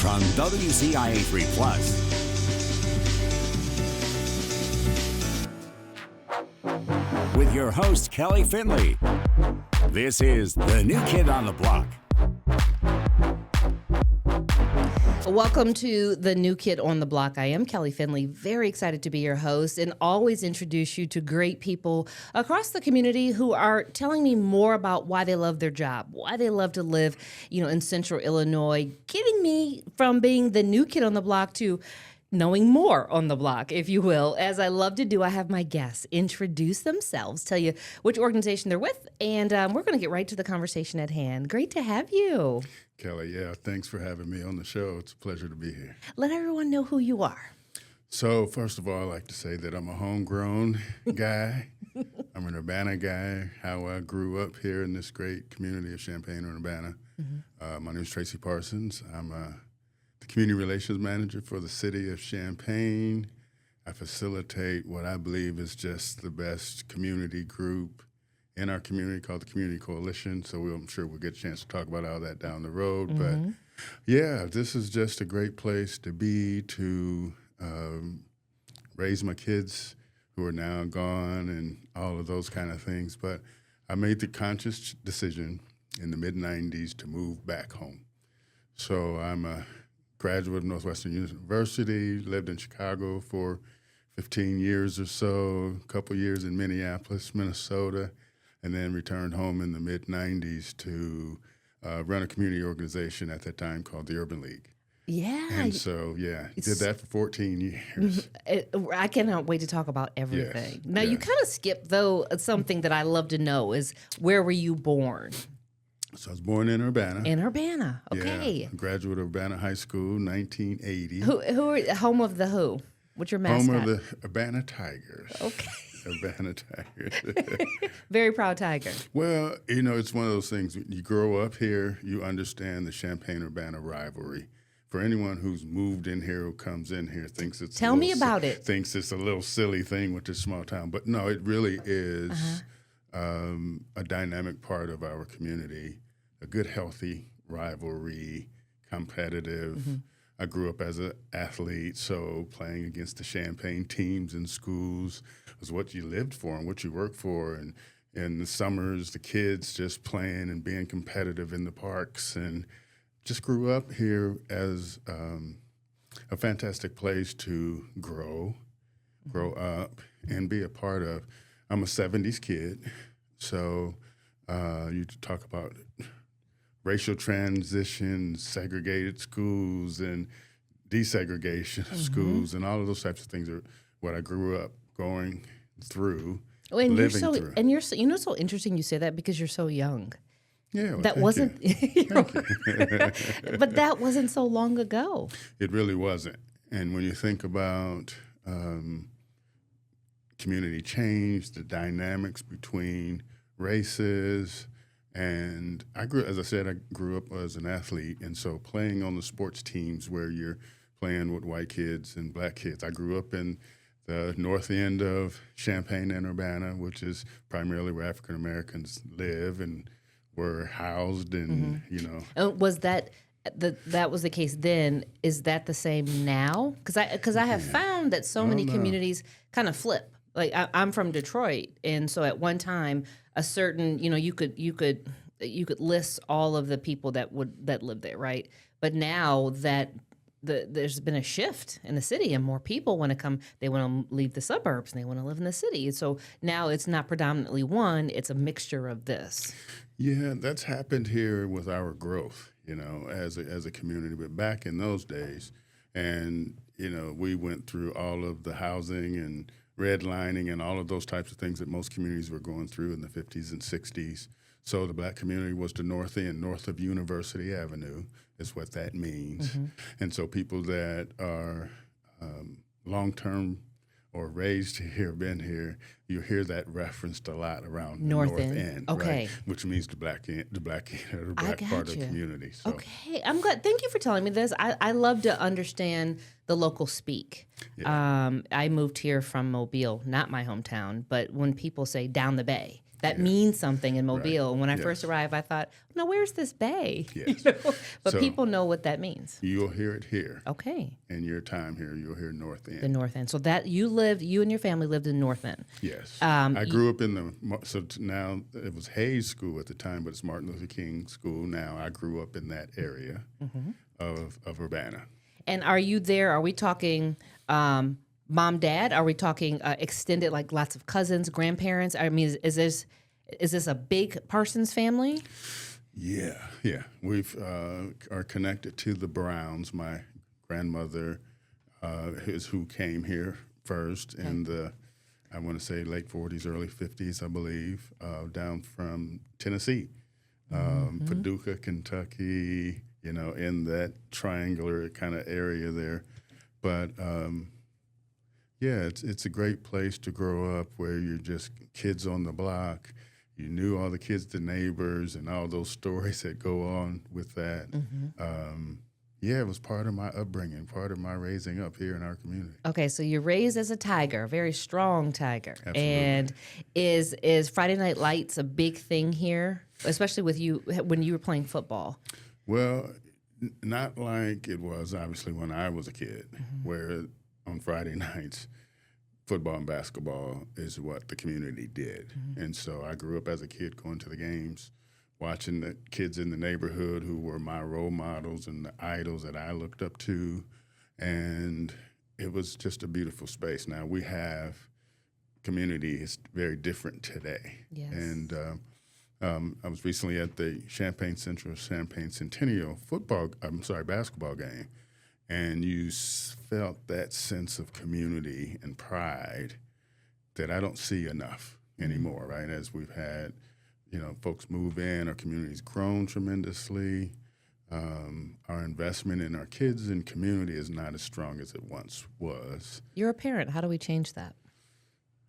on WCIA 3 Plus. With your host, Kelly Finley. This is The New Kid on the Block. Welcome to The New Kid on the Block. I am Kelly Finley, very excited to be your host and always introduce you to great people across the community who are telling me more about why they love their job, why they love to live, in Central Illinois, getting me from being the new kid on the block to knowing more on the block, if you will. As I love to do, I have my guests introduce themselves, tell you which organization they're with, and we're going to get right to the conversation at hand. Great to have you. Kelly, thanks for having me on the show. It's a pleasure to be here. Let everyone know who you are. So, first of all, I'd like to say that I'm a homegrown guy. I'm an Urbana guy, how I grew up here in this great community of Champaign-Urbana. Mm-hmm. My name is Tracy Parsons. I'm the Community Relations Manager for the City of Champaign. I facilitate what I believe is just the best community group in our community called the Community Coalition. So I'm sure we'll get a chance to talk about all that down the road. Mm-hmm. But this is just a great place to be, to raise my kids who are now gone and all of those kind of things. But I made the conscious decision in the mid-90s to move back home. So I'm a graduate of Northwestern University, lived in Chicago for 15 years or so, a couple years in Minneapolis, Minnesota, and then returned home in the mid-90s to run a community organization at that time called the Urban League. Yeah. And so, did that for 14 years. I cannot wait to talk about everything. Yes. Now, you kind of skipped, though, something that I love to know is where were you born? So I was born in Urbana. In Urbana, okay. Yeah, graduate of Urbana High School, 1980. Who are home of the who? What's your mascot? Home of the Urbana Tigers. Okay. Urbana Tigers. Very proud tiger. Well, it's one of those things. You grow up here, you understand the Champaign-Urbana rivalry. For anyone who's moved in here, who comes in here, thinks it's Tell me about it. Thinks it's a little silly thing with this small town, but no, it really is a dynamic part of our community. A good, healthy rivalry, competitive. Mm-hmm. I grew up as an athlete, so playing against the Champaign teams in schools was what you lived for and what you worked for. And in the summers, the kids just playing and being competitive in the parks, and just grew up here as a fantastic place to grow up, and be a part of. I'm a 70s kid, so you talk about racial transition, segregated schools, and desegregation of schools, and all of those types of things are what I grew up going through, living through. And you're so interesting you say that because you're so young. Yeah, well, that wasn't. But that wasn't so long ago. It really wasn't. And when you think about community change, the dynamics between races. And I grew up as an athlete, and so playing on the sports teams where you're playing with white kids and black kids. I grew up in the north end of Champaign and Urbana, which is primarily where African Americans live and were housed, and Was that was the case then? Is that the same now? Because I have found that so many communities kind of flip. Like I'm from Detroit, and so at one time, a certain you could list all of the people that live there, right? But now that there's been a shift in the city, and more people want to come. They want to leave the suburbs and they want to live in the city. And so now it's not predominantly one; it's a mixture of this. Yeah, that's happened here with our growth, as a community. But back in those days, and we went through all of the housing and redlining and all of those types of things that most communities were going through in the 50s and 60s. So the black community was the north end, north of University Avenue is what that means. Mm-hmm. And so people that are long-term or raised here, been here, you hear that referenced a lot around North the End. End, okay, right? Which means the black part of the community. So. Okay, I'm glad. Thank you for telling me this. I love to understand the local speak. Yeah. I moved here from Mobile, not my hometown, but when people say down the bay, That means something in Mobile. Right. And when I Yes. first arrived, I thought, no, where's this bay? Yes. But So- people know what that means. You'll hear it here. Okay. In your time here, you'll hear North End. The North End. So that you and your family lived in North End. Yes. Um, I grew up in now it was Hayes School at the time, but it's Martin Luther King School now. I grew up in that area of Urbana. And are you there? Are we talking mom, dad? Are we talking extended, like lots of cousins, grandparents? I mean, is this a big Parsons family? Yeah. We've are connected to the Browns. My grandmother is who came here first in the, I want to say, late 40s, early 50s, I believe, down from Tennessee, Paducah, Kentucky, in that triangular kind of area there. But it's a great place to grow up where you're just kids on the block. You knew all the kids, the neighbors, and all those stories that go on with that. It was part of my upbringing, part of my raising up here in our community. Okay, so you're raised as a tiger, a very strong tiger. Absolutely. And is Friday Night Lights a big thing here, especially with you when you were playing football? Well, not like it was obviously when I was a kid, where on Friday nights, football and basketball is what the community did. And so I grew up as a kid going to the games, watching the kids in the neighborhood who were my role models and the idols that I looked up to. And it was just a beautiful space. Now we have community is very different today. Yes. And I was recently at the Champaign Centennial basketball game, and you felt that sense of community and pride that I don't see enough anymore, right? As we've had, folks move in, our community's grown tremendously. Our investment in our kids and community is not as strong as it once was. You're a parent. How do we change that?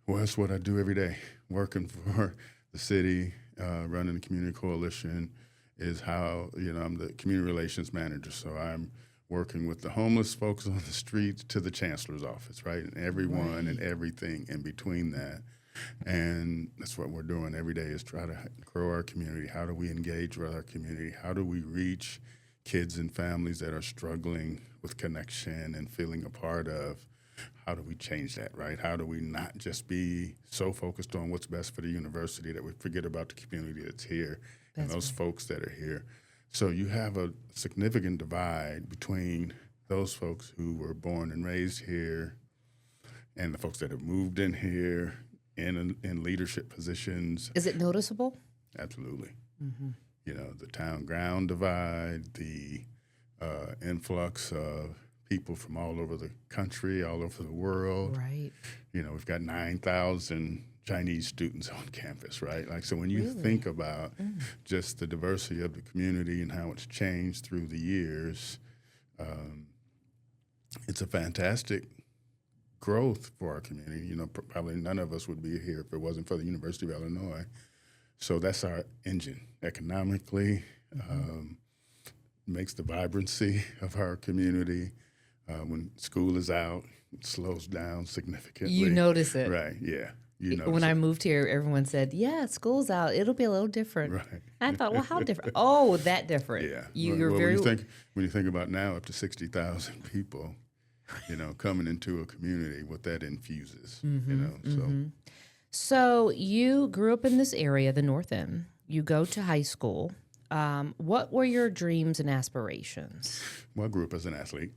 Well, that's what I do every day, working for the city, running the community coalition is how, I'm the community relations manager. So I'm working with the homeless folks on the streets to the chancellor's office, right? And everyone and everything in between that. And that's what we're doing every day is try to grow our community. How do we engage with our community? How do we reach kids and families that are struggling with connection and feeling a part of? How do we change that, right? How do we not just be so focused on what's best for the university that we forget about the community that's here and those folks that are here? So you have a significant divide between those folks who were born and raised here and the folks that have moved in here in leadership positions. Is it noticeable? Absolutely. The town ground divide, the influx of people from all over the country, all over the world. Right. We've got 9,000 Chinese students on campus, right? So when you think about just the diversity of the community and how it's changed through the years, it's a fantastic growth for our community. Probably none of us would be here if it wasn't for the University of Illinois. So that's our engine economically, makes the vibrancy of our community. When school is out, it slows down significantly. You notice it. Right, yeah. When I moved here, everyone said, yeah, school's out. It'll be a little different. Right. I thought, well, how different? Oh, that different. Yeah. You're well, very... when you think about now, up to 60,000 people, coming into a community, what that infuses, So you grew up in this area, the North End. You go to high school. What were your dreams and aspirations? Well, I grew up as an athlete,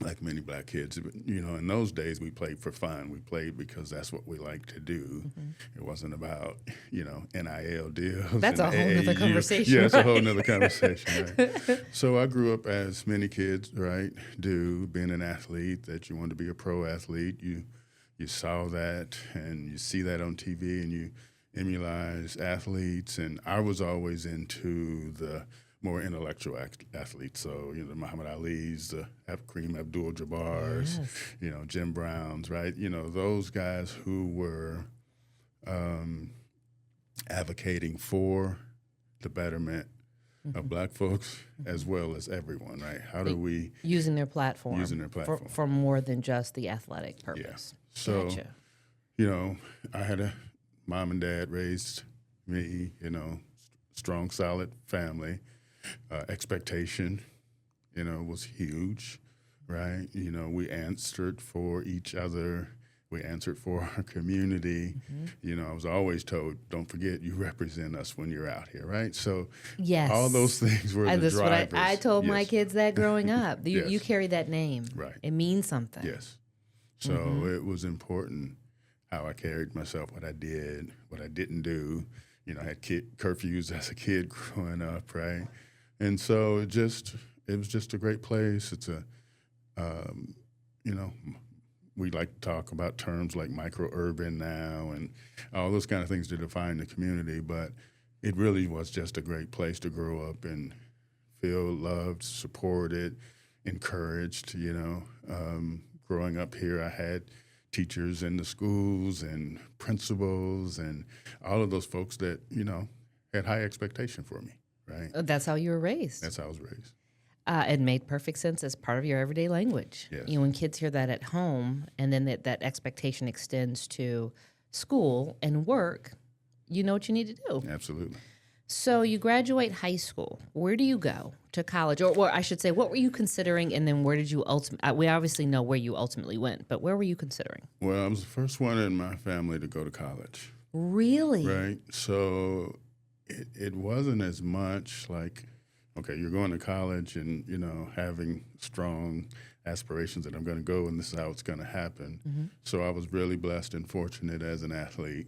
like many black kids. But, in those days, we played for fun. We played because that's what we liked to do. It wasn't about, NIL deals. That's and a whole nother AAU. conversation. Yeah, it's a whole nother conversation, right? So I grew up as many kids, right, do, being an athlete, that you wanted to be a pro athlete. You saw that and you see that on TV and you emulate athletes. And I was always into the more intellectual athletes. So, the Muhammad Ali's, the Kareem Abdul-Jabbar's, Jim Brown's, right? Those guys who were advocating for the betterment of black folks as well as everyone, right? How do we... Using their platform. For more than just the athletic purpose. Yeah. So, Gotcha. I had mom and dad raised me, strong, solid family. Expectation, was huge, right? We answered for each other. We answered for our community. I was always told, don't forget, you represent us when you're out here, right? So Yes. all those things were the That's drivers. what I told my Yes. kids that growing up. You, Yes. you carry that name. Right. It means something. Yes. So it was important how I carried myself, what I did, what I didn't do. I had curfews as a kid growing up, right? And so it was just a great place. It's we like to talk about terms like micro-urban now and all those kind of things to define the community, but it really was just a great place to grow up and feel loved, supported, encouraged, growing up here, I had teachers in the schools and principals and all of those folks that, had high expectation for me, right? That's how you were raised. That's how I was raised. It made perfect sense as part of your everyday language. Yes. When kids hear that at home and then that expectation extends to school and work, you know what you need to do. Absolutely. So you graduate high school. Where do you go to college? Or I should say, what were you considering, and then where did you ultimately, we obviously know where you ultimately went, but where were you considering? Well, I was the first one in my family to go to college, Really? right? So it wasn't as much like, okay, you're going to college and, having strong aspirations that I'm going to go and this is how it's going to happen. So I was really blessed and fortunate as an athlete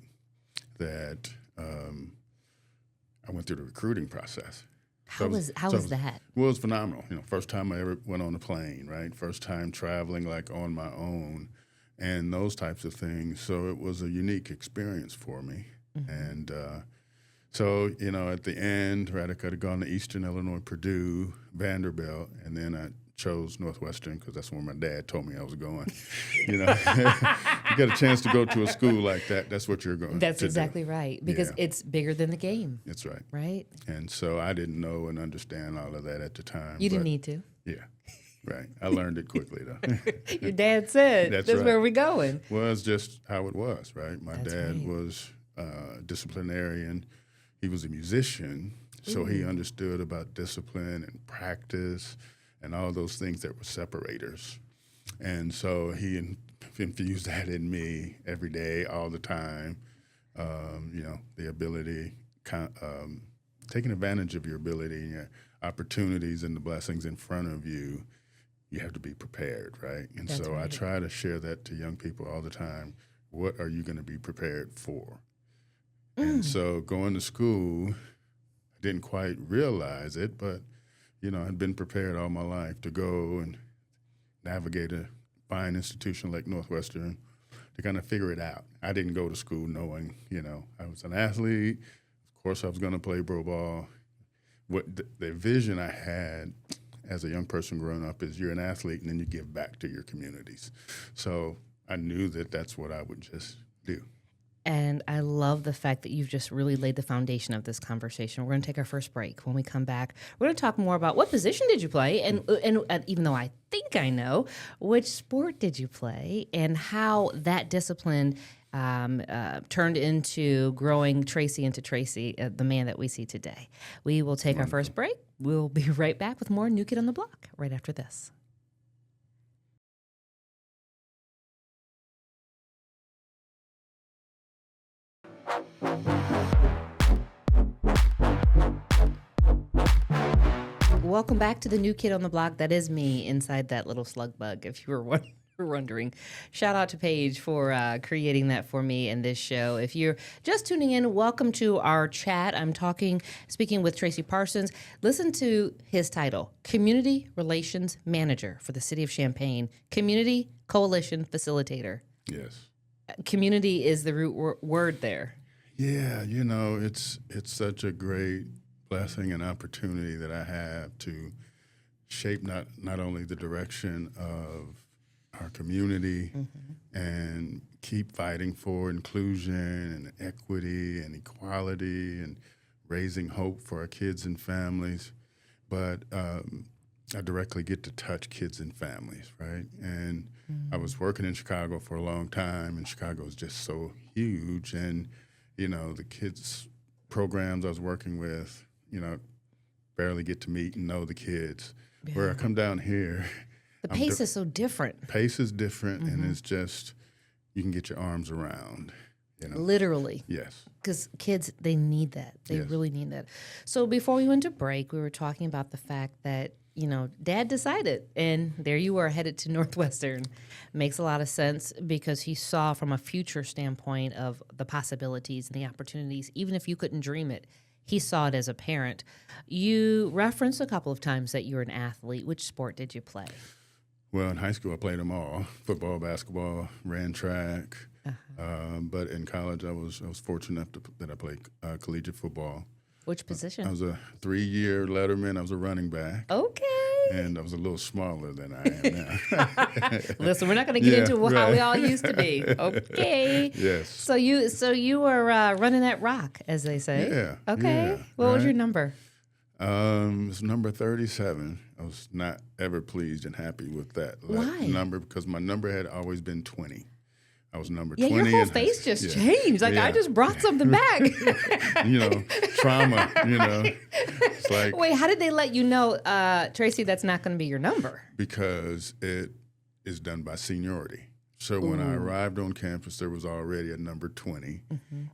that I went through the recruiting process. How was that? Well, it was phenomenal. First time I ever went on a plane, right? First time traveling like on my own and those types of things. So it was a unique experience for me. And so, at the end, right, I could have gone to Eastern Illinois, Purdue, Vanderbilt, and then I chose Northwestern because that's where my dad told me I was going. You get a chance to go to a school like that, that's what you're going That's to exactly do. right, because Yeah. it's bigger than the game, That's right. right? And so I didn't know and understand all of that at the time. You didn't but need to. Yeah, right. I learned it quickly, though. Your dad said, That's that's right. where we're going. Well, it's just how it was, right? My That's dad right. was a disciplinarian. He was a musician, so he understood about discipline and practice and all those things that were separators. And so he infused that in me every day, all the time. The ability, taking advantage of your ability and your opportunities and the blessings in front of you. You have to be prepared, right? And That's so I right. try to share that to young people all the time. What are you going to be prepared for? And so going to school, I didn't quite realize it, but, I'd been prepared all my life to go and navigate a fine institution like Northwestern to kind of figure it out. I didn't go to school knowing, I was an athlete. Of course, I was going to play pro ball. What the vision I had as a young person growing up is you're an athlete and then you give back to your communities. So I knew that that's what I would just do. And I love the fact that you've just really laid the foundation of this conversation. We're going to take our first break. When we come back, we're going to talk more about what position did you play, and even though I think I know, which sport did you play, and how that discipline turned into growing Tracy into Tracy, the man that we see today. We will take our first break. We'll be right back with more New Kid on the Block right after this. Welcome back to the New Kid on the Block. That is me inside that little slug bug, if you were wondering. Shout out to Paige for creating that for me in this show. If you're just tuning in, welcome to our chat. I'm speaking with Tracy Parsons. Listen to his title, Community Relations Manager for the City of Champaign, Community Coalition Facilitator. Yes. Community is the root word there. Yeah, it's such a great blessing and opportunity that I have to shape not only the direction of our community and keep fighting for inclusion and equity and equality and raising hope for our kids and families, but I directly get to touch kids and families, right? And I was working in Chicago for a long time, and Chicago is just so huge, and the kids programs I was working with, barely get to meet and know the kids. Yeah. Where I come down here, The pace is so different. pace is different, and it's just you can get your arms around. Literally. Yes. Because kids, they need that. They Yes. really need that. So before we went to break, we were talking about the fact that, Dad decided, and there you were headed to Northwestern. Makes a lot of sense because he saw from a future standpoint of the possibilities and the opportunities, even if you couldn't dream it. He saw it as a parent. You referenced a couple of times that you were an athlete. Which sport did you play? Well, in high school, I played them all: football, basketball, ran track. But in college, I was fortunate enough that I played collegiate football. Which position? I was a 3-year letterman. I was a running back. Okay. And I was a little smaller than I am now. Listen, we're not going to get into how we all used to be. Okay. Yes. So you were running that rock, as they say. Yeah. Okay. Yeah, What was your right. number? It's number 37. I was not ever pleased and happy with that Why? number because my number had always been 20. I was number Yeah, 20. your whole in high face school. just Yeah. changed. Like I Yeah. just brought something back. Trauma, It's like Wait, how did they let you know, Tracy, that's not going to be your number? because it is done by seniority. So when I arrived on campus, there was already a number 20.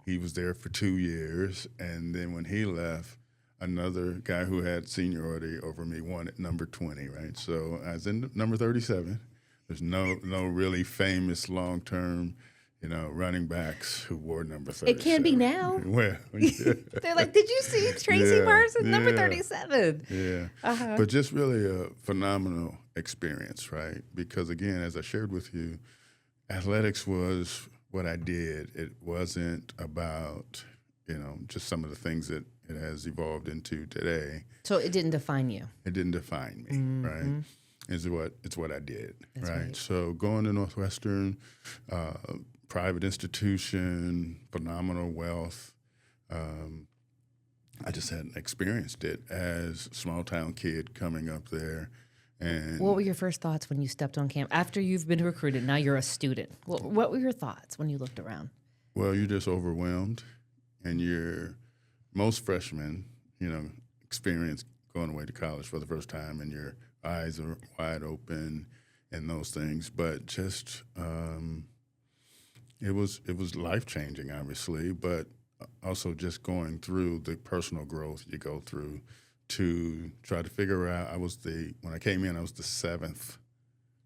He was there for 2 years, and then when he left, another guy who had seniority over me wanted number 20, right? So I was in number 37. There's no really famous long-term, running backs who wore number 37. It can be now. Well, yeah. They're like, did you see Tracy Yeah, Parsons, number yeah. 37? Yeah. But just really a phenomenal experience, right? Because again, as I shared with you, athletics was what I did. It wasn't about, just some of the things that it has evolved into today. So it didn't define you. It didn't define me, right? It's what I did, That's right? right. So going to Northwestern, private institution, phenomenal wealth. I just hadn't experienced it as a small town kid coming up there. And What were your first thoughts when you stepped on camp? After you've been recruited, now you're a student. What were your thoughts when you looked around? well, you're just overwhelmed, and most freshmen, experience going away to college for the first time, and your eyes are wide open and those things. But just it was life-changing, obviously, but also just going through the personal growth you go through to try to figure out. When I came in, I was the 7th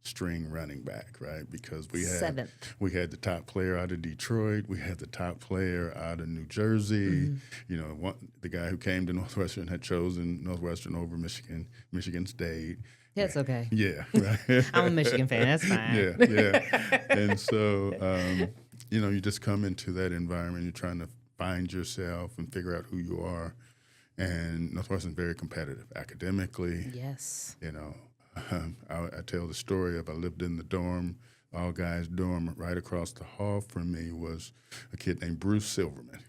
string running back, right? Because we had the top player out of Detroit, we had the top player out of New Jersey. The guy who came to Northwestern had chosen Northwestern over Michigan State. Yeah, it's okay. Yeah, right. I'm a Michigan fan. That's fine. Yeah. And so, you just come into that environment. You're trying to find yourself and figure out who you are. And Northwestern's very competitive academically. Yes. I tell the story of I lived in the dorm, all guys dorm. Right across the hall from me was a kid named Bruce Silverman.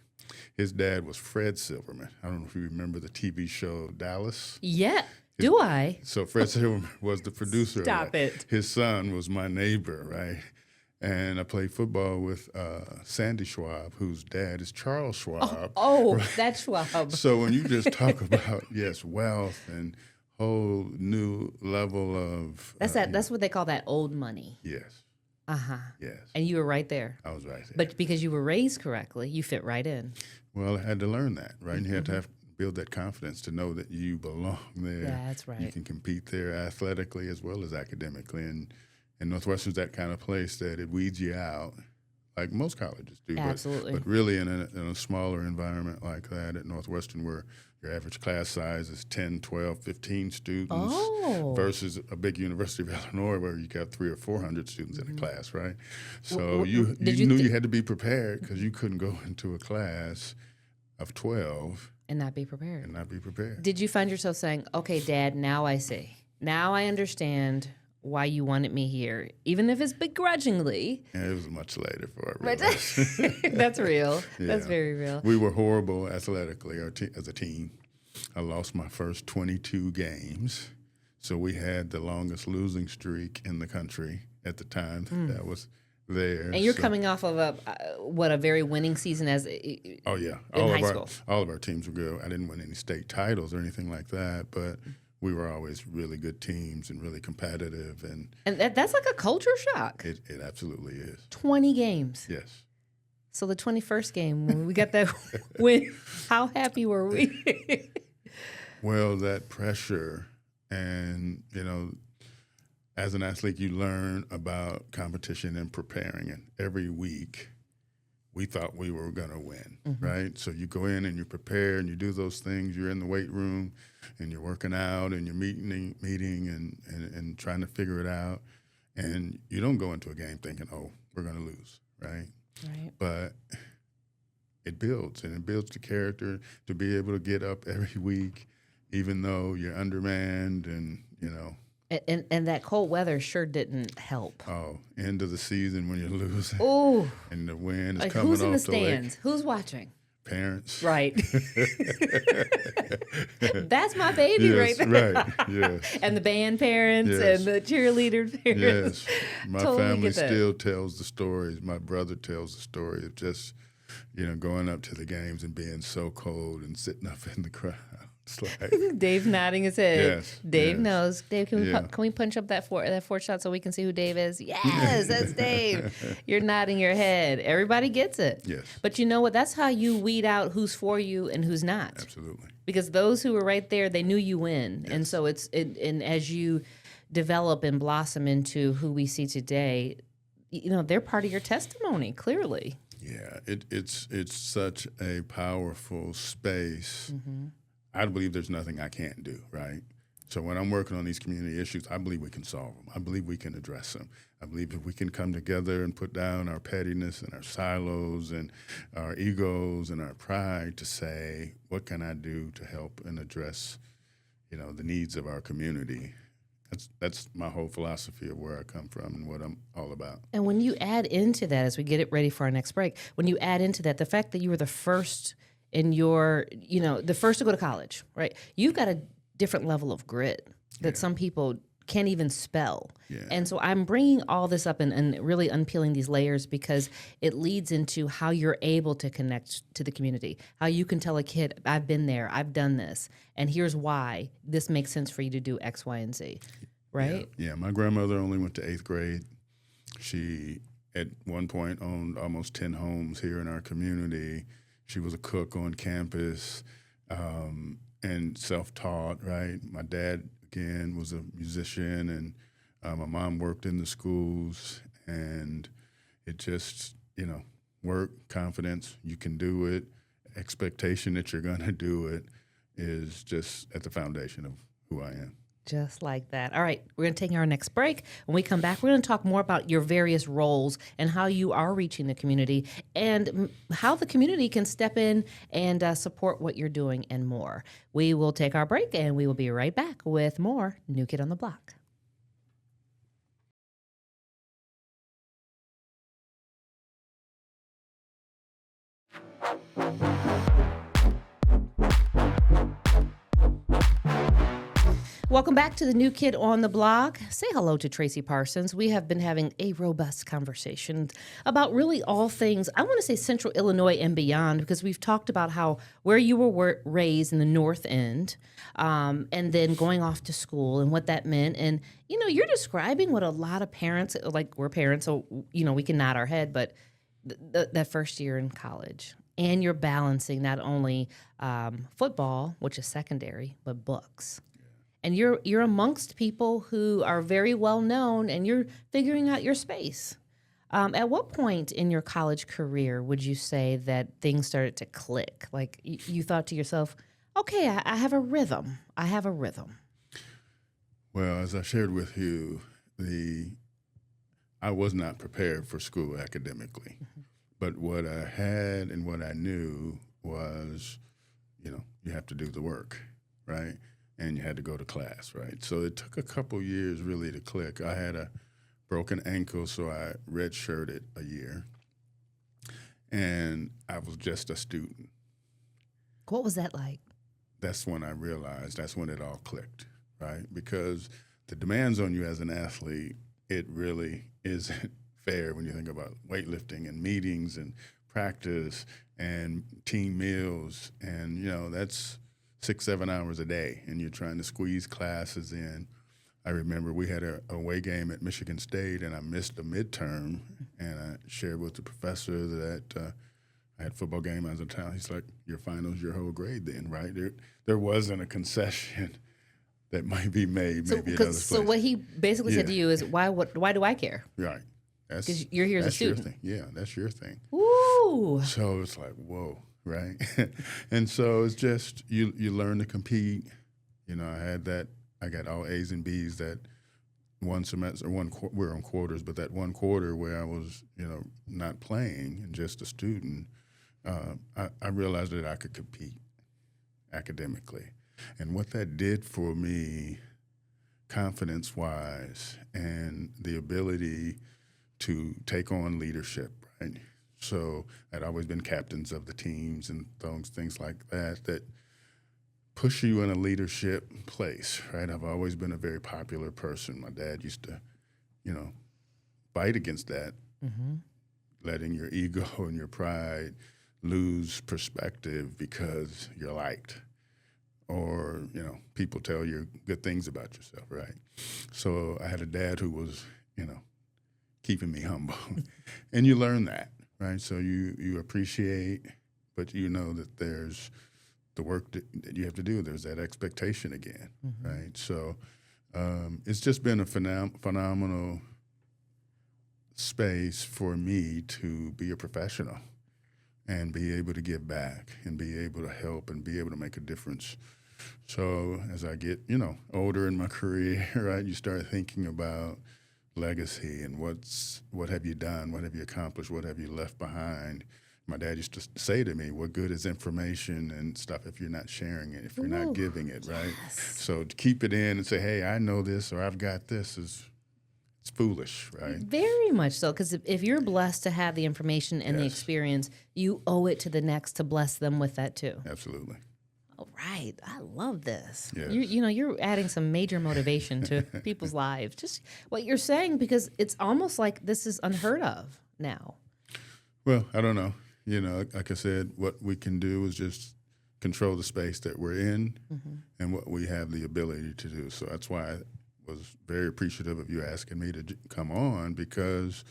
His dad was Fred Silverman. I don't know if you remember the TV show Dallas. Yeah. Do I? So Fred Silverman was the producer. Stop of that. it. His son was my neighbor, right? And I played football with Sandy Schwab, whose dad is Charles Schwab. Oh, that's Schwab. So when you just talk about, wealth and whole new level of... That's what they call that old money. Yes, Uh-huh. yes. And you were right there. I was right there. But because you were raised correctly, you fit right in. Well, I had to learn that, right? And you had to build that confidence to know that you belong there. That's right. You can compete there athletically as well as academically. And Northwestern's that kind of place that it weeds you out, like most colleges do. Absolutely. But really in a smaller environment like that at Northwestern, where your average class size is 10, 12, 15 students versus a big University of Illinois where you got 300 or 400 students in a class, right? So you knew you had to be prepared because you couldn't go into a class of 12 And not be prepared. and not be prepared. Did you find yourself saying, okay, Dad, now I see. Now I understand why you wanted me here, even if it's begrudgingly. And it was much later for But it. that's real. That's Yeah. very real. We were horrible athletically as a team. I lost my first 22 games. So we had the longest losing streak in the country at the time. That was there. And you're coming off of a very winning season as Oh yeah, in high school. All of our teams were good. I didn't win any state titles or anything like that, but we were always really good teams and really competitive. And that's like a culture shock. It absolutely is. 20 games. Yes. So the 21st game, when we got that win, how happy were we? Well, that pressure, and as an athlete, you learn about competition and preparing. And every week, we thought we were going to win, right? So you go in and you prepare and you do those things. You're in the weight room and you're working out and you're meeting and trying to figure it out. And you don't go into a game thinking, oh, we're going to lose, right? Right. But it builds, and it builds the character to be able to get up every week, even though you're undermanned and. And that cold weather sure didn't help. Oh, end of the season when you're losing. Oh. And the wind is Like, coming off who's in the the lake. stands? Who's watching? Parents. Right. That's my baby right there. Right. Yes. And the band parents Yes. and the cheerleader parents. Yes. My Totally family get that. still tells the stories. My brother tells the story of just, going up to the games and being so cold and sitting up in the crowd. It's like, Dave nodding his head. Yes, Dave yes. knows. Dave, can Yeah. we punch up that four shot so we can see who Dave is? Yes, that's Dave. You're nodding your head. Everybody gets it. Yes. But you know what? That's how you weed out who's for you and who's not. absolutely. Because those who were right there, they knew you win. And so and as you develop and blossom into who we see today, they're part of your testimony, clearly. Yeah, it's such a powerful space. I believe there's nothing I can't do, right? So when I'm working on these community issues, I believe we can solve them. I believe we can address them. I believe if we can come together and put down our pettiness and our silos and our egos and our pride to say, what can I do to help and address, the needs of our community? That's my whole philosophy of where I come from and what I'm all about. And when you add into that, as we get it ready for our next break, when you add into that, the fact that you were the first in your, the first to go to college, right? You've got a different level of grit that some people can't even spell. Yeah. And so I'm bringing all this up and really unpeeling these layers because it leads into how you're able to connect to the community, how you can tell a kid, I've been there, I've done this, and here's why this makes sense for you to do X, Y, and Z, right? Yeah, my grandmother only went to 8th grade. She, at one point, owned almost 10 homes here in our community. She was a cook on campus and self-taught, right? My dad, again, was a musician, and my mom worked in the schools, and it just, work, confidence, you can do it, expectation that you're going to do it is just at the foundation of who I am. Just like that. All right, we're going to take our next break. When we come back, we're going to talk more about your various roles and how you are reaching the community and how the community can step in and support what you're doing and more. We will take our break, and we will be right back with more New Kid on the Block. Welcome back to the New Kid on the Block. Say hello to Tracy Parsons. We have been having a robust conversation about really all things, I want to say Central Illinois and beyond, because we've talked about how where you were raised in the North End and then going off to school and what that meant. And, you're describing what a lot of parents, like we're parents, so, we can nod our head, but that first year in college. And you're balancing not only football, which is secondary, but books. And you're amongst people who are very well known, and you're figuring out your space. At what point in your college career would you say that things started to click? Like you thought to yourself, okay, I have a rhythm. I have a rhythm. Well, as I shared with you, I was not prepared for school academically. But what I had and what I knew was, you have to do the work, right? And you had to go to class, right? So it took a couple years really to click. I had a broken ankle, so I redshirted a year. And I was just a student. What was that like? That's when I realized, that's when it all clicked, right? Because the demands on you as an athlete, it really isn't fair when you think about weightlifting and meetings and practice and team meals. And, you know, that's 6-7 hours a day, and you're trying to squeeze classes in. I remember we had a away game at Michigan State, and I missed the midterm, and I shared with the professor that I had a football game as a town. He's like, your finals, your whole grade then, right? There wasn't a concession that might be made maybe another place. So what he basically said to you is, why do I care? Right. Because you're here as a student. Your thing. Yeah, that's your thing. Ooh. So it's like, whoa, right? And so it's just, you learn to compete. You know, I got all A's and B's that one semester, we're on quarters, but that one quarter where I was, you know, not playing and just a student, I realized that I could compete academically. And what that did for me, confidence-wise, and the ability to take on leadership, right? So I'd always been captains of the teams and things like that push you in a leadership place, right? I've always been a very popular person. My dad used to, you know, fight against that, letting your ego and your pride lose perspective because you're liked, or, you know, people tell you good things about yourself, right? So I had a dad who was, you know, keeping me humble. And you learn that, right? So you appreciate, but you know that there's the work that you have to do. There's that expectation again, right? So it's just been a phenomenal space for me to be a professional and be able to give back and be able to help and be able to make a difference. So as I get, you know, older in my career, right, you start thinking about legacy and what have you done, what have you accomplished, what have you left behind. My dad used to say to me, what good is information and stuff if you're not sharing it, if you're not giving it, right? So to keep it in and say, hey, I know this or I've got this it's foolish, right? Very much so, because if you're blessed to have the information and the experience, you owe it to the next to bless them with that too. Absolutely. All right. I love this. Yes. You're adding some major motivation to people's lives. Just what you're saying, because it's almost like this is unheard of now. Well, I don't know. You know, like I said, what we can do is just control the space that we're in and what we have the ability to do. So that's why I was very appreciative of you asking me to come on, because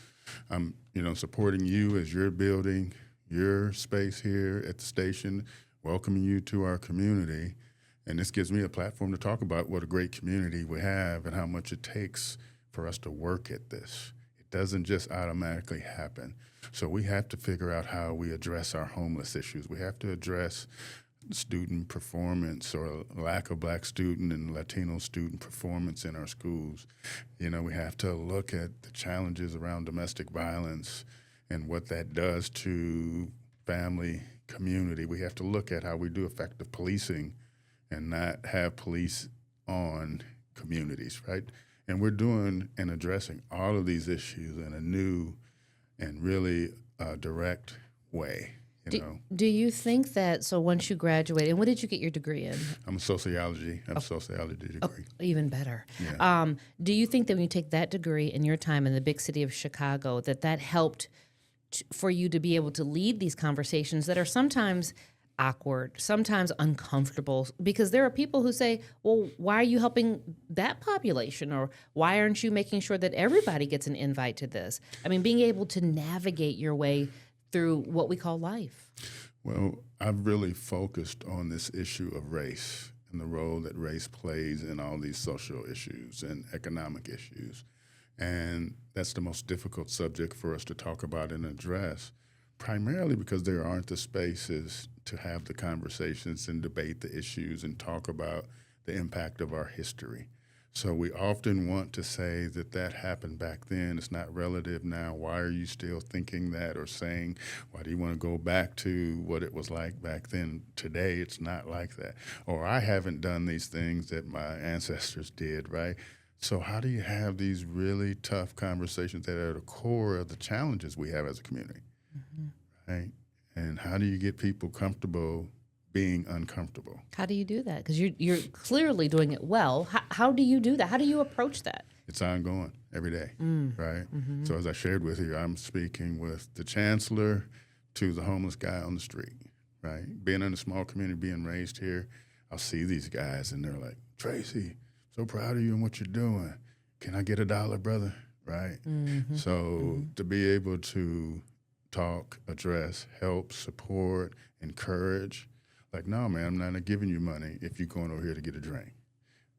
I'm, you know, supporting you as you're building your space here at the station, welcoming you to our community. And this gives me a platform to talk about what a great community we have and how much it takes for us to work at this. It doesn't just automatically happen. So we have to figure out how we address our homeless issues. We have to address student performance or lack of Black student and Latino student performance in our schools. You know, we have to look at the challenges around domestic violence and what that does to family, community. We have to look at how we do effective policing and not have police on communities, right? And we're doing and addressing all of these issues in a new and really direct way. Do you think that, so once you graduate, and what did you get your degree in? I'm a sociology. I have a sociology degree. Oh, even better. Yeah. Do you think that when you take that degree in your time in the big city of Chicago, that helped for you to be able to lead these conversations that are sometimes awkward, sometimes uncomfortable, because there are people who say, well, why are you helping that population? Or why aren't you making sure that everybody gets an invite to this? I mean, being able to navigate your way through what we call life. Well, I've really focused on this issue of race and the role that race plays in all these social issues and economic issues. And that's the most difficult subject for us to talk about and address, primarily because there aren't the spaces to have the conversations and debate the issues and talk about the impact of our history. So we often want to say that happened back then. It's not relative now. Why are you still thinking that or saying, why do you want to go back to what it was like back then? Today, it's not like that. Or I haven't done these things that my ancestors did, right? So how do you have these really tough conversations that are at the core of the challenges we have as a community, right? And how do you get people comfortable being uncomfortable? How do you do that? Because you're clearly doing it well. How do you do that? How do you approach that? it's ongoing every day, right? So as I shared with you, I'm speaking with the chancellor to the homeless guy on the street, right? Being in a small community, being raised here, I'll see these guys and they're like, Tracy, so proud of you and what you're doing. Can I get $1, brother? Right? So to be able to talk, address, help, support, encourage, like, no, man, I'm not giving you money if you're going over here to get a drink.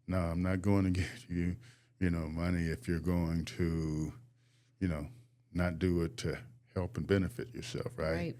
No, I'm not going to give you, money if you're going to, not do it to help and benefit yourself, right?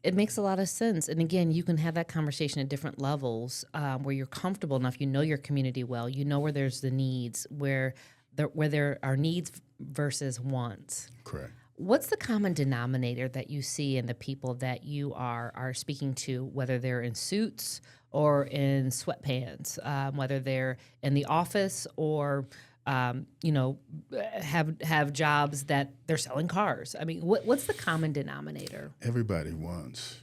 It makes a lot of sense. And again, you can have that conversation at different levels where you're comfortable enough, you know your community well, you know where there's the needs, where there are needs versus wants. Correct. What's the common denominator that you see in the people that you are speaking to, whether they're in suits or in sweatpants, whether they're in the office or have jobs that they're selling cars? I mean, what's the common denominator? Everybody wants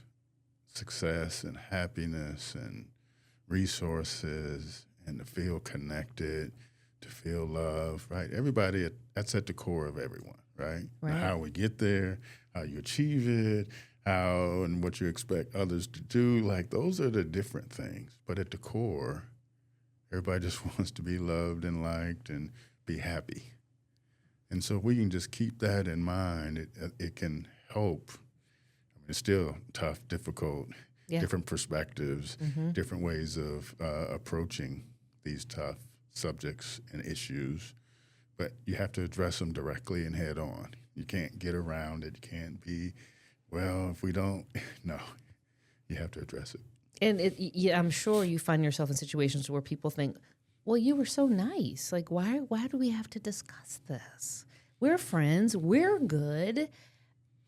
success and happiness and resources and to feel connected, to feel love, right? Everybody, that's at the core of everyone, right? Now, how we get there, how you achieve it, how and what you expect others to do, like those are the different things. But at the core, everybody just wants to be loved and liked and be happy. And so if we can just keep that in mind, it can help. I mean, it's still tough, difficult, different perspectives, different ways of approaching these tough subjects and issues, but you have to address them directly and head on. You can't get around it. You can't be, well, if we don't, no, you have to address it. And I'm sure you find yourself in situations where people think, well, you were so nice. Like, why do we have to discuss this? We're friends. We're good.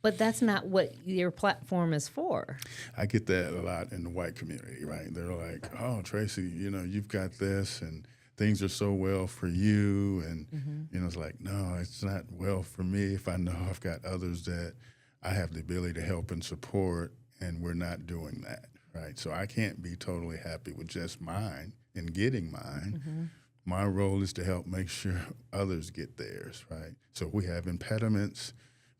But that's not what your platform is for. I get that a lot in the white community, right? They're like, oh, Tracy, you've got this and things are so well for you. And, it's like, no, it's not well for me if I know I've got others that I have the ability to help and support, and we're not doing that, right? So I can't be totally happy with just mine and getting mine. My role is to help make sure others get theirs, right? So if we have impediments,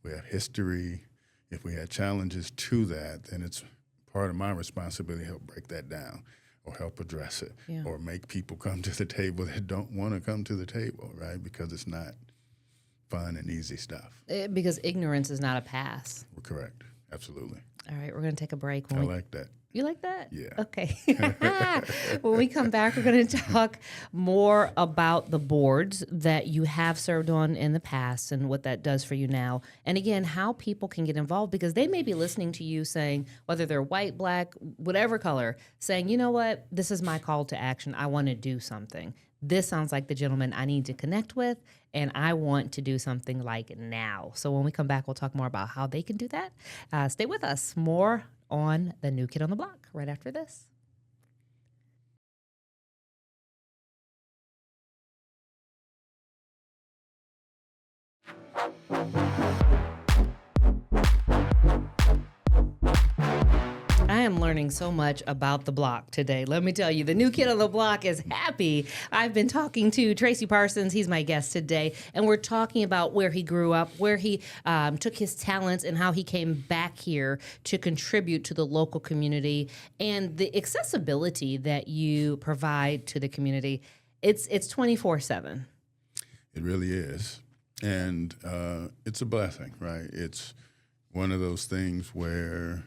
we have history, if we had challenges to that, then it's part of my responsibility to help break that down or help address it or make people come to the table that don't want to come to the table, right? Because it's not fun and easy stuff. Because ignorance is not a pass. We're correct. Absolutely. All right, we're going to take a break. I like that. You like that? Yeah. Okay. When we come back, we're going to talk more about the boards that you have served on in the past and what that does for you now. And again, how people can get involved, because they may be listening to you saying, whether they're white, black, whatever color, saying, you know what, this is my call to action. I want to do something. This sounds like the gentleman I need to connect with, and I want to do something like now. So when we come back, we'll talk more about how they can do that. Stay with us. More on the New Kid on the Block right after this. I am learning so much about the block today. Let me tell you, the New Kid on the Block is happy. I've been talking to Tracy Parsons. He's my guest today, and we're talking about where he grew up, where he took his talents, and how he came back here to contribute to the local community and the accessibility that you provide to the community. It's 24/7. It really is, and it's a blessing, right? It's one of those things where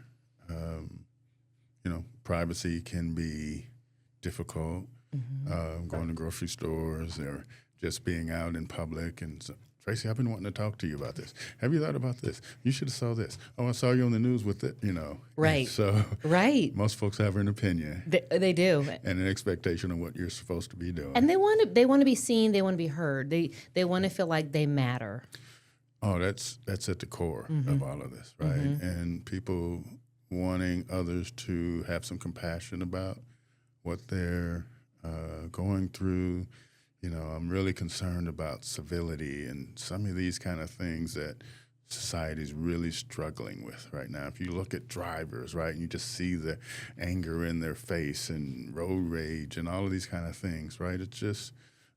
privacy can be difficult, going to grocery stores or just being out in public. And so, Tracy, I've been wanting to talk to you about this. Have you thought about this? You should have saw this. Oh, I saw you on the news with it, Right. So most folks have an opinion. They do. And an expectation of what you're supposed to be doing. And they want to be seen. They want to be heard. They want to feel like they matter. Oh, that's at the core of all of this, right? And people wanting others to have some compassion about what they're going through. I'm really concerned about civility and some of these kind of things that society is really struggling with right now. If you look at drivers, right, and you just see the anger in their face and road rage and all of these kind of things, right, it's just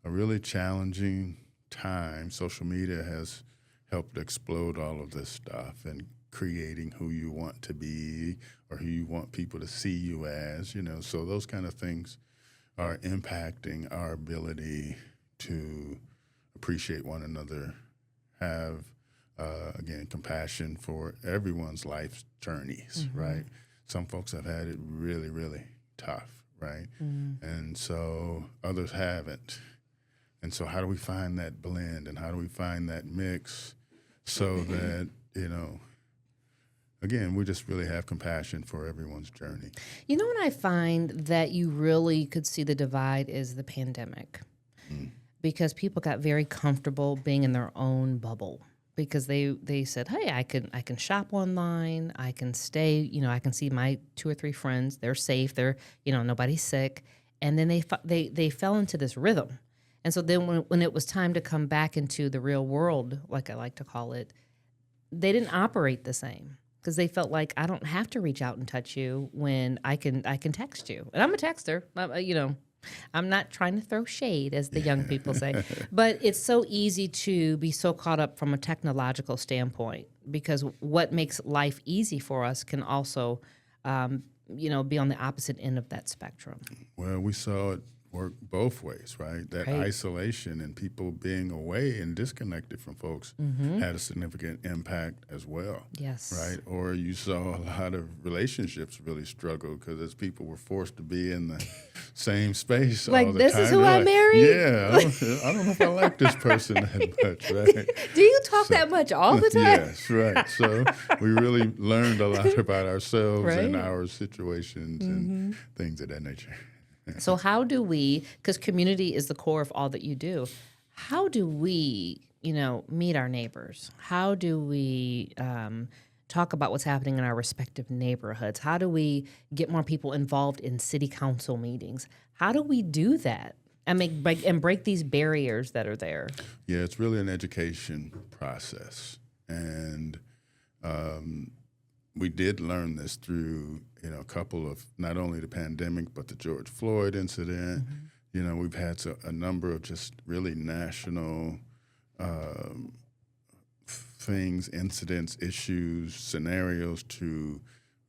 a really challenging time. Social media has helped explode all of this stuff and creating who you want to be or who you want people to see you as, So those kind of things are impacting our ability to appreciate one another, have, again, compassion for everyone's life journeys, right? Some folks have had it really, really tough, right? And so others haven't. And so how do we find that blend and how do we find that mix so that, again, we just really have compassion for everyone's journey. You know what I find that you really could see the divide is the pandemic. Because people got very comfortable being in their own bubble. Because they said, hey, I can shop online, I can stay, I can see my 2 or 3 friends, they're safe, they're, nobody's sick. And then they fell into this rhythm. And so then when it was time to come back into the real world, like I like to call it, they didn't operate the same because they felt like I don't have to reach out and touch you when I can text you. And I'm a texter, I'm not trying to throw shade, as the young people say, but it's so easy to be so caught up from a technological standpoint because what makes life easy for us can also, be on the opposite end of that spectrum. Well, we saw it work both ways, right? That isolation and people being away and disconnected from folks had a significant impact as well. Yes. Right? Or you saw a lot of relationships really struggle because as people were forced to be in the same space all the time. Like, this is who I married? Yeah, I don't know if I like this person that much, right? Do you talk that much all the time? Yes, right. So we really learned a lot about ourselves and our situations and things of that nature. So how do we, because community is the core of all that you do, how do we, meet our neighbors? How do we talk about what's happening in our respective neighborhoods? How do we get more people involved in city council meetings? How do we do that and break these barriers that are there? Yeah, it's really an education process. And we did learn this through, a couple of not only the pandemic, but the George Floyd incident. We've had a number of just really national things, incidents, issues, scenarios to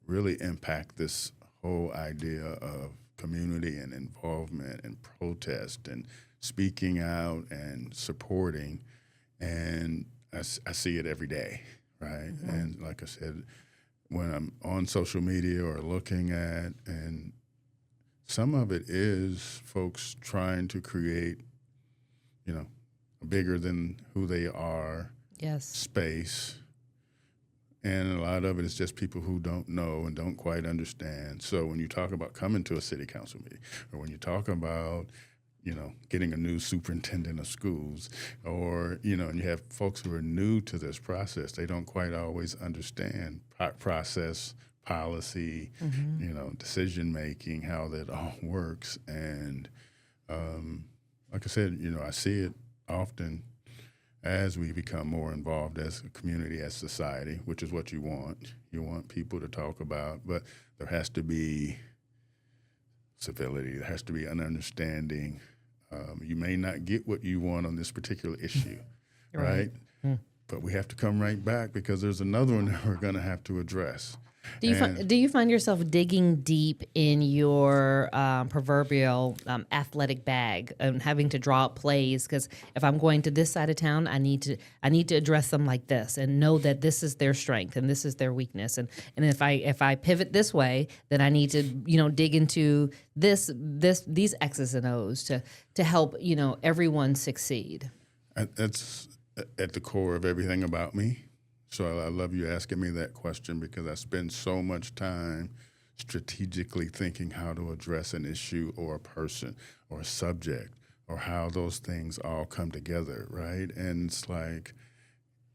really impact this whole idea of community and involvement and protest and speaking out and supporting. And I see it every day, right? And like I said, when I'm on social media or looking at, and some of it is folks trying to create, a bigger than who they are space. And a lot of it is just people who don't know and don't quite understand. So when you talk about coming to a city council meeting, or when you talk about, getting a new superintendent of schools, or, and you have folks who are new to this process, they don't quite always understand process, policy, decision-making, how that all works. And like I said, I see it often as we become more involved as a community, as society, which is what you want. You want people to talk about, but there has to be civility. There has to be an understanding. You may not get what you want on this particular issue, right? But we have to come right back because there's another one that we're going to have to address. Do you find yourself digging deep in your proverbial athletic bag and having to draw up plays? Because if I'm going to this side of town, I need to address them like this and know that this is their strength and this is their weakness. And if I pivot this way, then I need to dig into these X's and O's to help everyone succeed. That's at the core of everything about me. So I love you asking me that question because I spend so much time strategically thinking how to address an issue or a person or a subject or how those things all come together, right? And it's like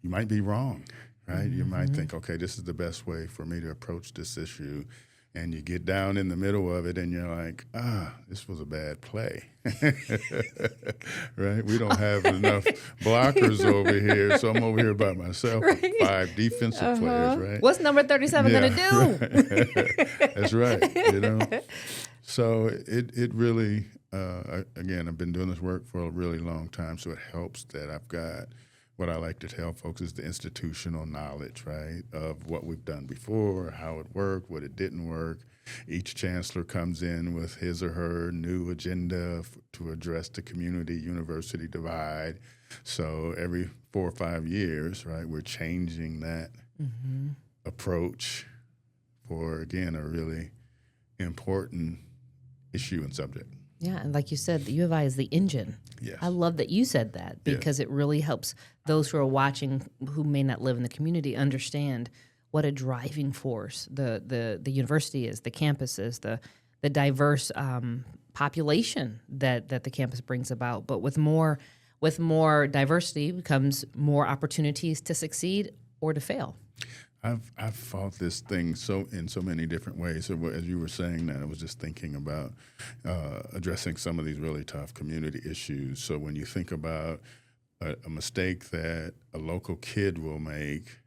you might be wrong, right? You might think, okay, this is the best way for me to approach this issue. And you get down in the middle of it and you're like, this was a bad play, right? We don't have enough blockers over here, so I'm over here by myself with 5 defensive players, right? What's number 37 going to do? Right. That's right, So it really, again, I've been doing this work for a really long time, so it helps that I've got what I like to tell folks is the institutional knowledge, right, of what we've done before, how it worked, what it didn't work. Each chancellor comes in with his or her new agenda to address the community-university divide. So every 4 or 5 years, right, we're changing that approach for, again, a really important issue and subject. Yeah, and like you said, the U of I is the engine. Yes. I love that you said that because it really helps those who are watching who may not live in the community understand what a driving force the university is, the campus is, the diverse population that the campus brings about. But with more diversity becomes more opportunities to succeed or to fail. I've fought this thing in so many different ways. So as you were saying that, I was just thinking about addressing some of these really tough community issues. So when you think about a mistake that a local kid will make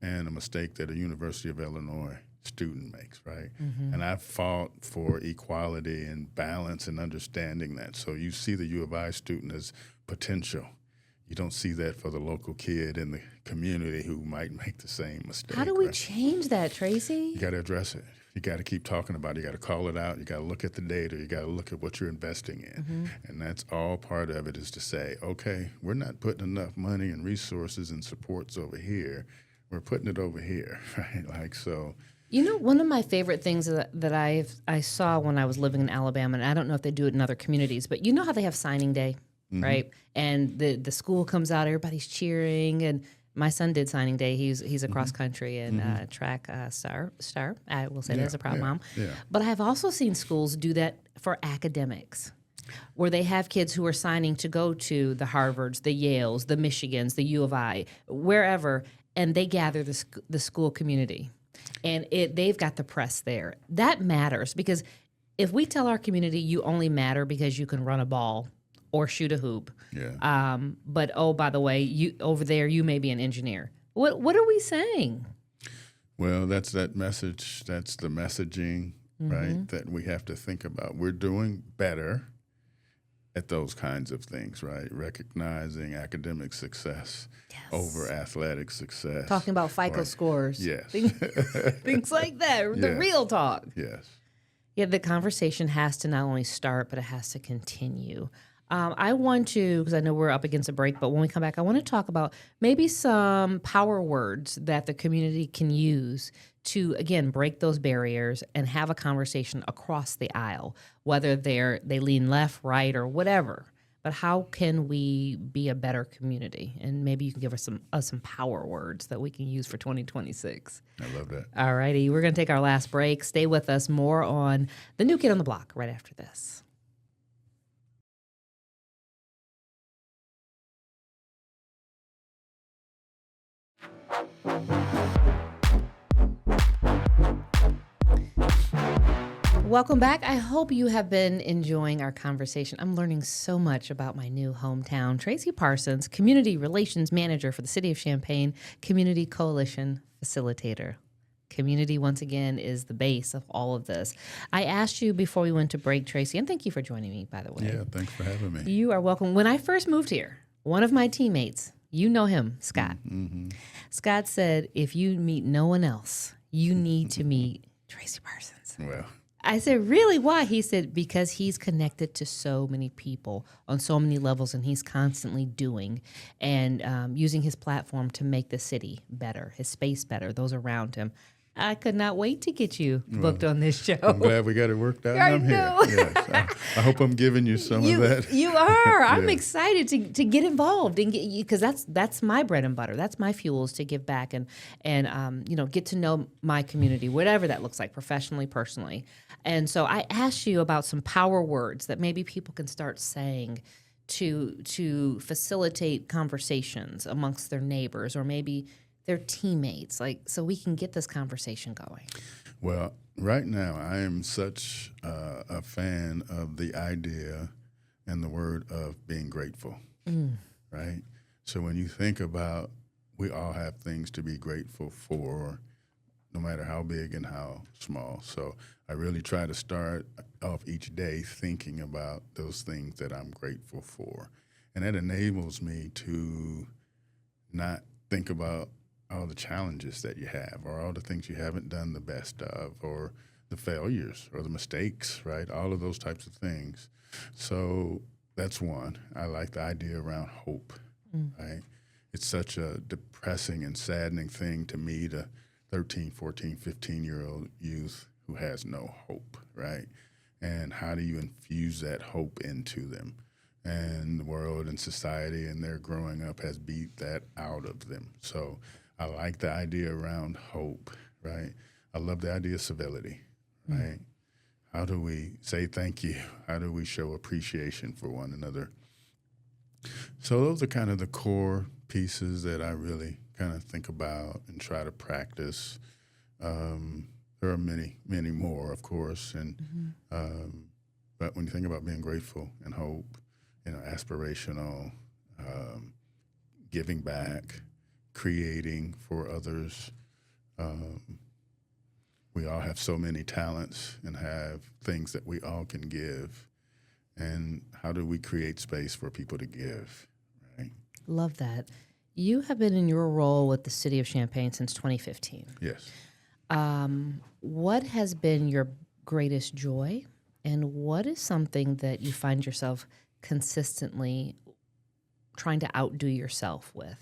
and a mistake that a University of Illinois student makes, right? And I've fought for equality and balance and understanding that. So you see the U of I student as potential. You don't see that for the local kid in the community who might make the same mistake. How do we change that, Tracy? You got to address it. You got to keep talking about it. You got to call it out. You got to look at the data. You got to look at what you're investing in. And that's all part of it is to say, okay, we're not putting enough money and resources and supports over here. We're putting it over here, right? Like so. You know, one of my favorite things that I saw when I was living in Alabama, and I don't know if they do it in other communities, but you know how they have signing day? Right, and the school comes out, everybody's cheering, and my son did signing day. He's a cross country and track star. I will say that as a proud mom. Yeah. But I've also seen schools do that for academics, where they have kids who are signing to go to the Harvards, the Yales, the Michigans, the U of I, wherever, and they gather the school community, and they've got the press there. That matters because if we tell our community you only matter because you can run a ball or shoot a hoop. Yeah. But by the way, you over there, you may be an engineer. What are we saying? Well, that's that message. That's the messaging, right, that we have to think about. We're doing better at those kinds of things, right? Recognizing academic success over athletic success. Talking about FICO scores. Yes. Things like that. The real talk. Yes. Yeah, the conversation has to not only start, but it has to continue. I want to, because I know we're up against a break, but when we come back, I want to talk about maybe some power words that the community can use to, again, break those barriers and have a conversation across the aisle, whether they lean left, right, or whatever. But how can we be a better community? And maybe you can give us some power words that we can use for 2026. I love that. All righty, we're going to take our last break. Stay with us. More on the New Kid on the Block right after this. Welcome back. I hope you have been enjoying our conversation. I'm learning so much about my new hometown. Tracy Parsons, Community Relations Manager for the City of Champaign, Community Coalition Facilitator. Community, once again, is the base of all of this. I asked you before we went to break, Tracy, and thank you for joining me, by the way. Yeah, thanks for having me. You are welcome. When I first moved here, one of my teammates, you know him, Scott. Scott said, if you meet no one else, you need to meet Tracy Parsons. Well, I said, really? Why? He said, because he's connected to so many people on so many levels, and he's constantly doing and using his platform to make the city better, his space better, those around him. I could not wait to get you booked on this show. I'm glad we got it worked out. I I'm know. here. Yes. I hope I'm giving you some of that. You are. I'm Yeah. excited to get involved and get because that's my bread and butter. That's my fuel is to give back and get to know my community, whatever that looks like, professionally, personally. And so I asked you about some power words that maybe people can start saying to facilitate conversations amongst their neighbors or maybe their teammates, so we can get this conversation going. Well, right now I am such a fan of the idea and the word of being grateful, right? So when you think about we all have things to be grateful for, no matter how big and how small. So I really try to start off each day thinking about those things that I'm grateful for. And that enables me to not think about all the challenges that you have or all the things you haven't done the best of or the failures or the mistakes, right? All of those types of things. So that's one. I like the idea around hope, right? It's such a depressing and saddening thing to meet a 13, 14, 15-year-old youth who has no hope, right? And how do you infuse that hope into them? And the world and society and their growing up has beat that out of them. So I like the idea around hope, right? I love the idea of civility, right? How do we say thank you? How do we show appreciation for one another? So those are kind of the core pieces that I really kind of think about and try to practice. There are many, many more, of course, and but when you think about being grateful and hope, aspirational, giving back, creating for others. We all have so many talents and have things that we all can give. And how do we create space for people to give, right? Love that. You have been in your role with the City of Champaign since 2015. Yes. What has been your greatest joy, and what is something that you find yourself consistently trying to outdo yourself with?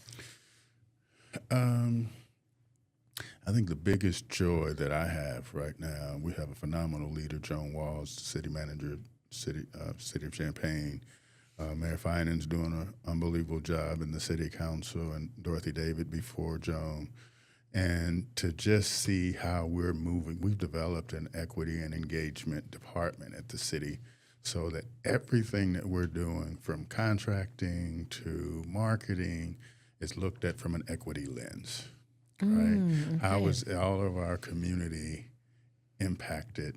I think the biggest joy that I have right now, we have a phenomenal leader, Joan Walls, the city manager, City of Champaign. Mayor Finan's doing an unbelievable job in the city council, and Dorothy David before Joan. And to just see how we're moving, we've developed an equity and engagement department at the city so that everything that we're doing, from contracting to marketing, is looked at from an equity lens, right? Okay. How is all of our community impacted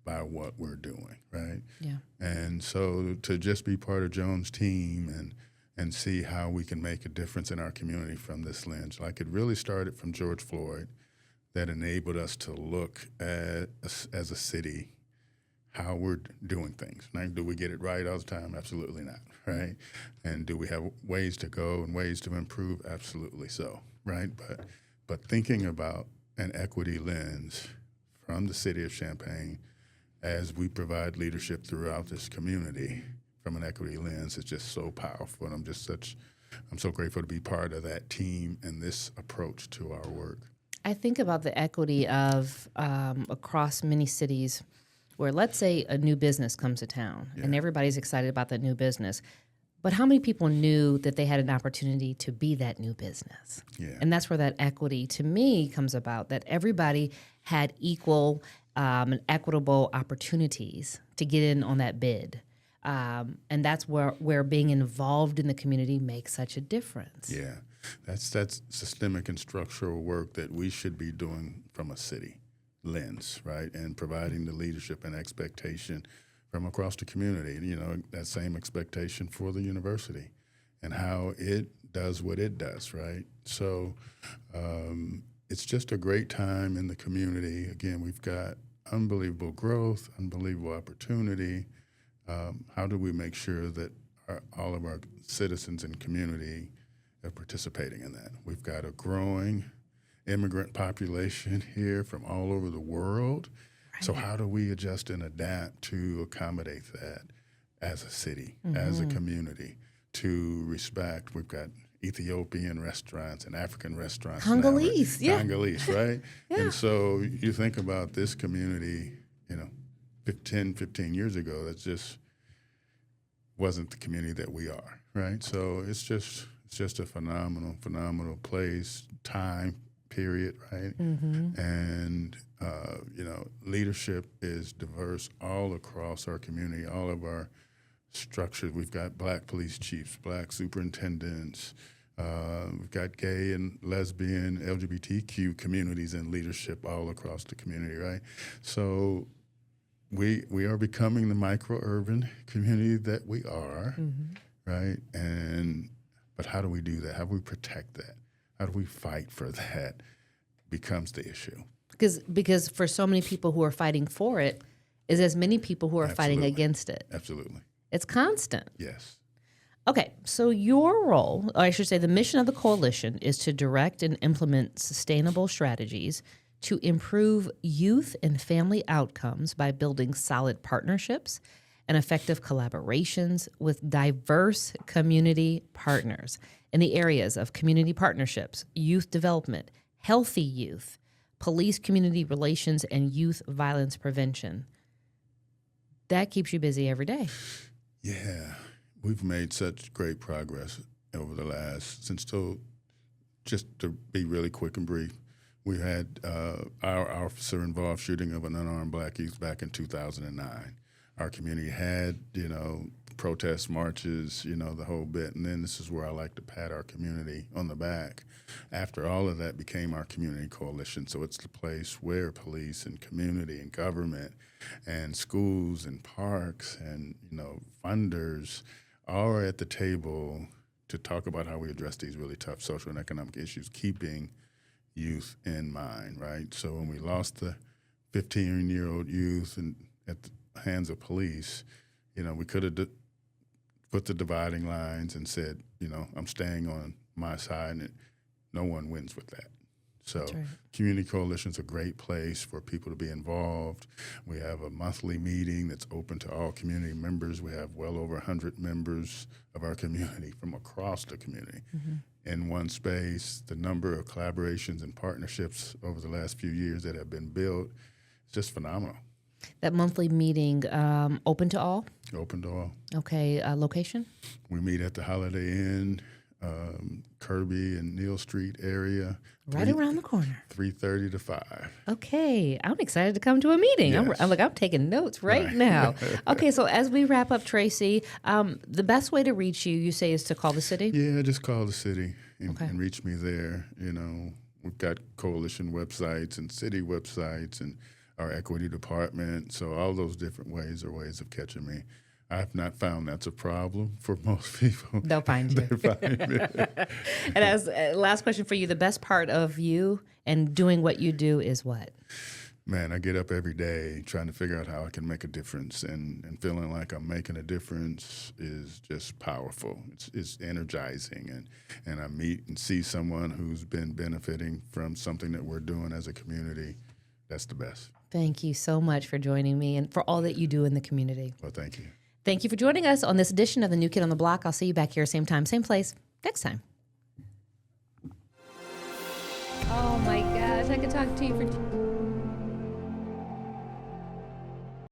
by what we're doing, right? Yeah. And so to just be part of Joan's team and see how we can make a difference in our community from this lens. Like, it really started from George Floyd, that enabled us to look at, as a city, how we're doing things. Now, do we get it right all the time? Absolutely not, right? And do we have ways to go and ways to improve? Absolutely so, right? But thinking about an equity lens from the city of Champaign as we provide leadership throughout this community from an equity lens is just so powerful. And I'm so grateful to be part of that team and this approach to our work. I think about the equity of across many cities where, let's say, a new business comes to town and everybody's excited about that new business. But how many people knew that they had an opportunity to be that new business? Yeah. And that's where that equity, to me, comes about, that everybody had equal and equitable opportunities to get in on that bid. And that's where being involved in the community makes such a difference. Yeah, that's systemic and structural work that we should be doing from a city lens, right? And providing the leadership and expectation from across the community. And, that same expectation for the university and how it does what it does, right? So it's just a great time in the community. Again, we've got unbelievable growth, unbelievable opportunity. How do we make sure that all of our citizens and community are participating in that? We've got a growing immigrant population here from all over the world. Right. So how do we adjust and adapt to accommodate that as a city, as a community, to respect? We've got Ethiopian restaurants and African restaurants. Congolese, now, Congolese, right? Yeah. And so you think about this community, 15 years ago, that just wasn't the community that we are, right? So it's just a phenomenal place, time, period, right? And, leadership is diverse all across our community, all of our structures. We've got Black police chiefs, Black superintendents. We've got gay and lesbian, LGBTQ communities in leadership all across the community, right? So we are becoming the micro-urban community that we are, right? But how do we do that? How do we protect that? How do we fight for that becomes the issue, Because for so many people who are fighting for it is as many people who are fighting Absolutely. against it. Absolutely. It's constant. Yes. Okay, so your role, or I should say the mission of the coalition, is to direct and implement sustainable strategies to improve youth and family outcomes by building solid partnerships and effective collaborations with diverse community partners in the areas of community partnerships, youth development, healthy youth, police community relations, and youth violence prevention. That keeps you busy every day. Yeah. We've made such great progress over the last, just to be really quick and brief, we had our officer-involved shooting of an unarmed black youth back in 2009. Our community had, protest marches, the whole bit. And then this is where I like to pat our community on the back. After all of that became our community coalition. So it's the place where police and community and government and schools and parks and, funders all are at the table to talk about how we address these really tough social and economic issues, keeping youth in mind, right? So when we lost the 15-year-old youth at the hands of police, we could have put the dividing lines and said, I'm staying on my side, and no one wins with that. So That's right. Community Coalition's a great place for people to be involved. We have a monthly meeting that's open to all community members. We have well over 100 members of our community from across the community in one space. The number of collaborations and partnerships over the last few years that have been built is just phenomenal. That monthly meeting, open to all? Open to all. Okay, location? We meet at the Holiday Inn, Kirby and Neal Street area. Right around the corner. 3:30 to 5. Okay, I'm excited to come to a meeting. Yes. I'm taking notes right now. Okay, so as we wrap up, Tracy, the best way to reach you, you say, is to call the city? Yeah, just call the city and, Okay. and reach me there. We've got coalition websites and city websites and our equity department. So all those different ways are ways of catching me. I've not found that's a problem for most people. They'll find you. They find me. And as last question for you, the best part of you and doing what you do is what? Man, I get up every day trying to figure out how I can make a difference, and feeling like I'm making a difference is just powerful. It's energizing, and I meet and see someone who's been benefiting from something that we're doing as a community. That's the best. Thank you so much for joining me and for all that you do in the community. Well, thank you. Thank you for joining us on this edition of The New Kid on the Block. I'll see you back here, same time, same place, next time. Oh my gosh, I could talk to you for